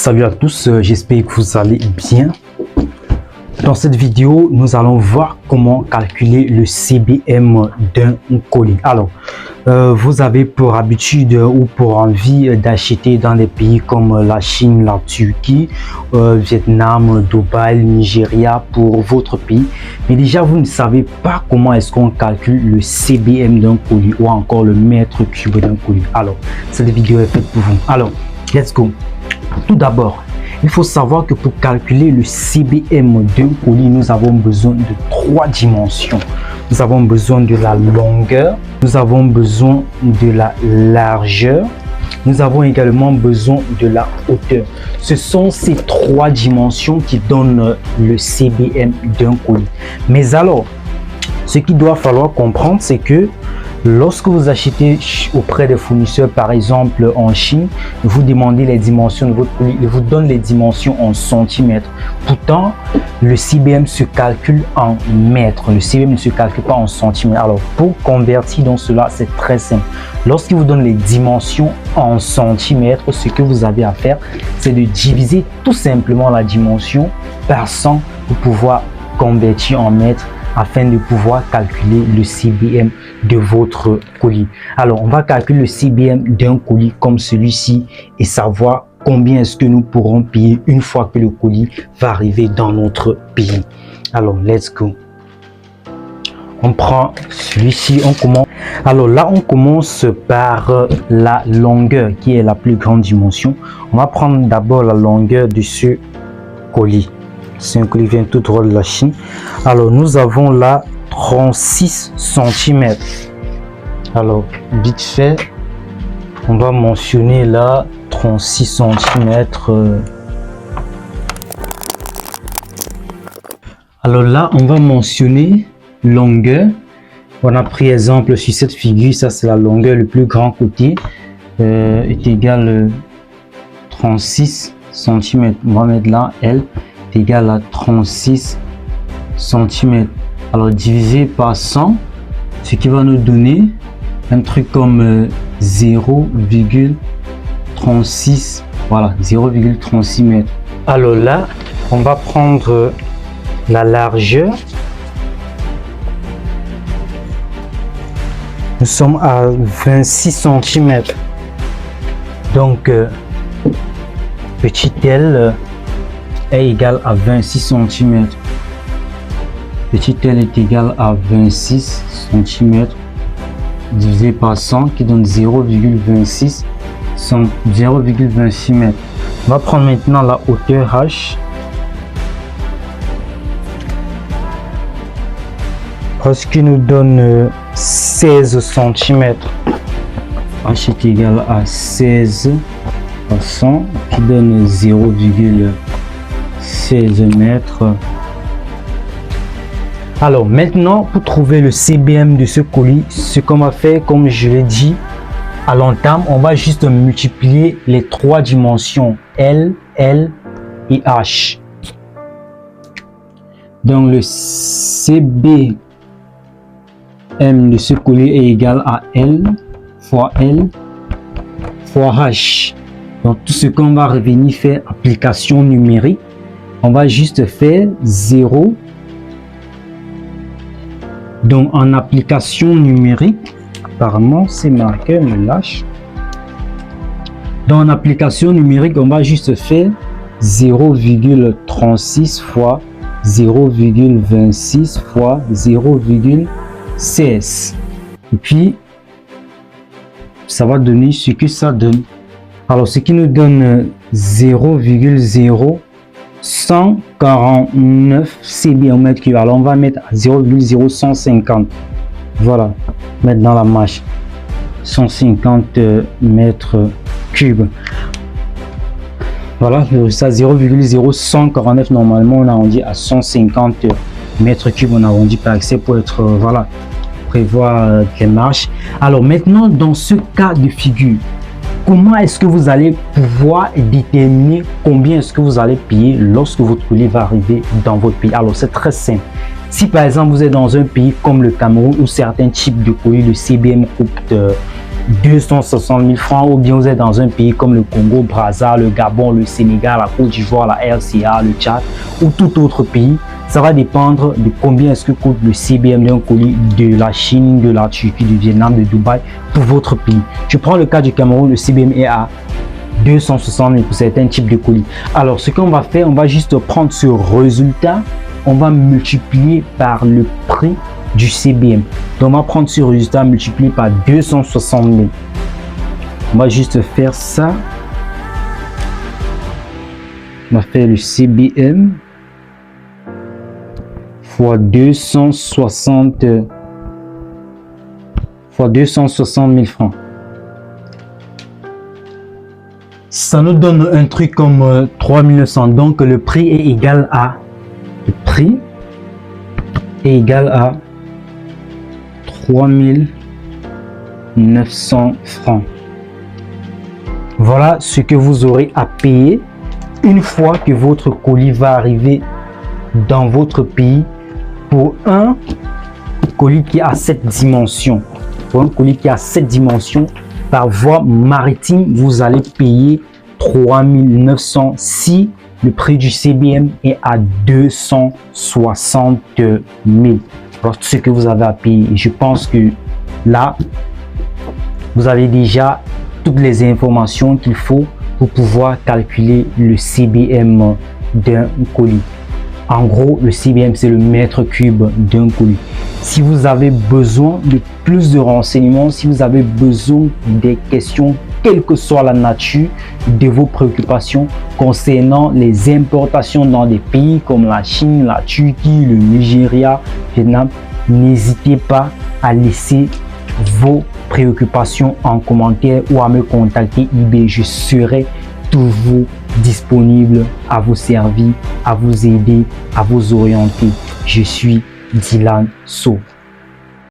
Salut à tous, j'espère que vous allez bien. Dans cette vidéo, nous allons voir comment calculer le CBM d'un colis. Alors, vous avez pour habitude ou pour envie d'acheter dans des pays comme la Chine, la Turquie, Vietnam, Dubaï, Nigeria pour votre pays. Mais déjà, vous ne savez pas comment est-ce qu'on calcule le CBM d'un colis ou encore le mètre cube d'un colis. Alors, cette vidéo est faite pour vous. Alors, let's go. Tout d'abord, il faut savoir que pour calculer le CBM d'un colis, nous avons besoin de 3 dimensions. Nous avons besoin de la longueur, nous avons besoin de la largeur, nous avons également besoin de la hauteur. Ce sont ces 3 dimensions qui donnent le CBM d'un colis. Mais alors, ce qu'il doit falloir comprendre, c'est que lorsque vous achetez auprès des fournisseurs, par exemple en Chine, vous demandez les dimensions de votre colis, ils vous donnent les dimensions en centimètres. Pourtant, le CBM se calcule en mètres. Le CBM ne se calcule pas en centimètres. Alors, pour convertir dans cela, c'est très simple. Lorsqu'il vous donne les dimensions en centimètres, ce que vous avez à faire, c'est de diviser tout simplement la dimension par 100 pour pouvoir convertir en mètres, afin de pouvoir calculer le CBM de votre colis. Alors, on va calculer le CBM d'un colis comme celui-ci et savoir combien est-ce que nous pourrons payer une fois que le colis va arriver dans notre pays. Alors, let's go. On prend celui-ci, on commence. Alors là, on commence par la longueur qui est la plus grande dimension. On va prendre d'abord la longueur de ce colis. C'est un colis qui vient tout droit de la Chine. Alors, nous avons là 36 cm. Alors, vite fait, on va mentionner là 36 cm. Alors là, on va mentionner longueur. On a pris exemple sur cette figure. Ça, c'est la longueur. Le plus grand côté est égal à 36 cm. On va mettre là L égal à 36 cm. Alors divisé par 100, ce qui va nous donner un truc comme 0,36, voilà, 0,36 mètres. Alors là, on va prendre la largeur. Nous sommes à 26 cm. Donc petit L est égal à 26 cm. Petit L est égal à 26 cm divisé par 100 qui donne 0,26 m. On va prendre maintenant la hauteur H. Ce qui nous donne 16 cm. H est égal à 16 par 100 qui donne 0,16 mètres. Alors maintenant, pour trouver le CBM de ce colis, ce qu'on va faire, comme je l'ai dit à l'entame, on va juste multiplier les 3 dimensions L, L et H. Donc le CBM de ce colis est égal à L fois H. Donc tout ce qu'on va revenir faire application numérique, on va juste faire 0. Donc en application numérique, apparemment ces marqueurs me lâchent. Dans application numérique, on va juste faire 0,36 fois 0,26 fois 0,16. Et puis ça va donner ce que ça donne. Alors ce qui nous donne 0,0149 CBM au mètre cube. Alors on va mettre à 0,0150. Voilà, mettre dans la machine 150 mètres cubes. Voilà, ça 0,0149. Normalement on arrondit à 150 mètres cubes. On arrondit par excès pour être voilà, prévoir les marches. Alors maintenant, dans ce cas de figure, comment est-ce que vous allez pouvoir déterminer combien est-ce que vous allez payer lorsque votre colis va arriver dans votre pays? Alors c'est très simple. Si par exemple vous êtes dans un pays comme le Cameroun où certains types de colis, le CBM coûte 260 000 francs, ou bien vous êtes dans un pays comme le Congo, Brazza, le Gabon, le Sénégal, la Côte d'Ivoire, la RCA, le Tchad ou tout autre pays. Ça va dépendre de combien est-ce que coûte le CBM d'un colis de la Chine, de la Turquie, du Vietnam, de Dubaï pour votre pays. Je prends le cas du Cameroun, le CBM est à 260 000 pour certains types de colis. Alors ce qu'on va faire, on va juste prendre ce résultat, on va multiplier par le prix du CBM. Donc on va prendre ce résultat multiplié par 260 000. On va juste faire ça. On va faire le CBM fois 260 000 francs. Ça nous donne un truc comme 3900. Donc le prix est égal à 3900 francs. Voilà ce que vous aurez à payer une fois que votre colis va arriver dans votre pays pour un colis qui a cette dimension. Pour un colis qui a cette dimension par voie maritime, vous allez payer 3900 si le prix du CBM est à 260 000. Alors, ce que vous avez à payer. Je pense que là, vous avez déjà toutes les informations qu'il faut pour pouvoir calculer le CBM d'un colis. En gros, le CBM, c'est le mètre cube d'un colis. Si vous avez besoin de plus de renseignements, si vous avez besoin des questions, quelle que soit la nature de vos préoccupations concernant les importations dans des pays comme la Chine, la Turquie, le Nigeria, le Vietnam, n'hésitez pas à laisser vos préoccupations en commentaire ou à me contacter eBay. Je serai toujours disponible à vous servir, à vous aider, à vous orienter. Je suis Dylan So.